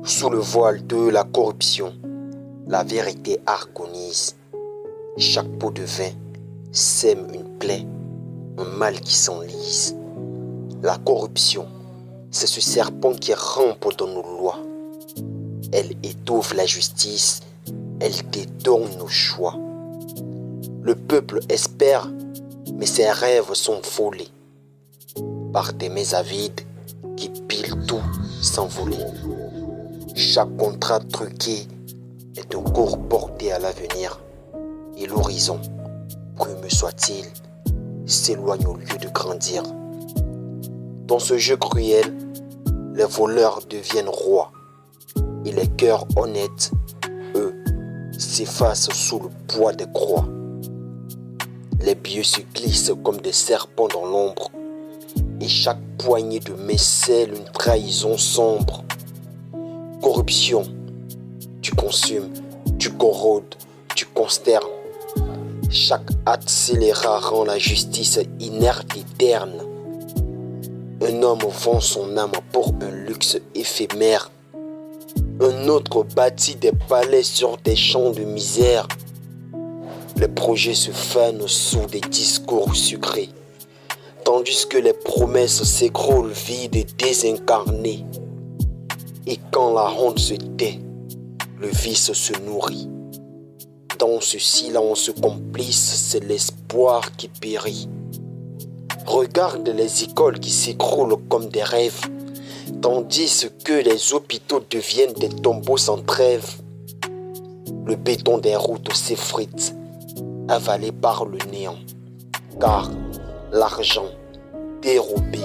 Sous le voile de la corruption, la vérité agonise. Chaque pot de vin sème une plaie, un mal qui s'enlise. La corruption, c'est ce serpent qui rampe dans nos lois. Elle étouffe la justice, elle détourne nos choix. Le peuple espère, mais ses rêves sont volés par des mains avides qui pilent tout sans voler. Chaque contrat truqué est un cours porté à l'avenir et l'horizon, brumeux soit-il, s'éloigne au lieu de grandir. Dans ce jeu cruel, les voleurs deviennent rois et les cœurs honnêtes, eux, s'effacent sous le poids des croix. Les bieux se glissent comme des serpents dans l'ombre et chaque poignée de main scelle une trahison sombre. Corruption, tu consumes, tu corrodes, tu consternes. Chaque acte scélérat rend la justice inerte et terne. Un homme vend son âme pour un luxe éphémère. Un autre bâtit des palais sur des champs de misère. Les projets se fanent sous des discours sucrés, tandis que les promesses s'écroulent vides et désincarnées. Et quand la honte se tait, le vice se nourrit. Dans ce silence complice, c'est l'espoir qui périt. Regarde les écoles qui s'écroulent comme des rêves, tandis que les hôpitaux deviennent des tombeaux sans trêve. Le béton des routes s'effrite, avalé par le néant, car l'argent dérobé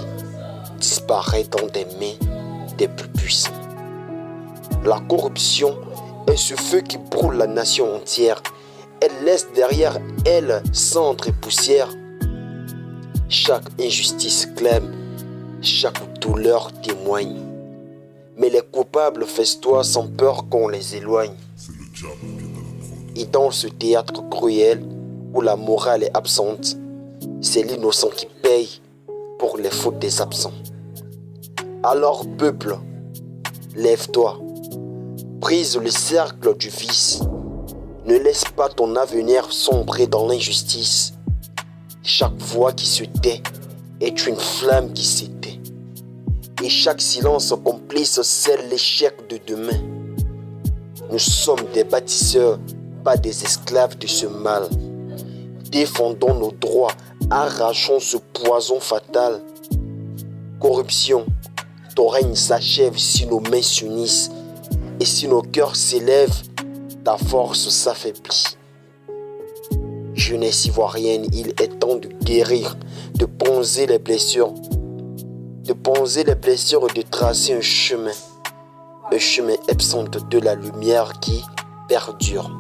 disparaît dans des mains des plus puissants. La corruption est ce feu qui brûle la nation entière. Elle laisse derrière elle cendres et poussière. Chaque injustice clame, chaque douleur témoigne. Mais les coupables festoient sans peur qu'on les éloigne. Et dans ce théâtre cruel où la morale est absente, c'est l'innocent qui paye pour les fautes des absents. Alors peuple, lève-toi, brise le cercle du vice. Ne laisse pas ton avenir sombrer dans l'injustice. Chaque voix qui se tait est une flamme qui s'éteint. Et chaque silence complice scelle l'échec de demain. Nous sommes des bâtisseurs, pas des esclaves de ce mal. Défendons nos droits, arrachons ce poison fatal. Corruption, ton règne s'achève si nos mains s'unissent. Et si nos cœurs s'élèvent, ta force s'affaiblit. Jeunesse ivoirienne, il est temps de guérir, de poncer les blessures, et de tracer un chemin absent de la lumière qui perdure.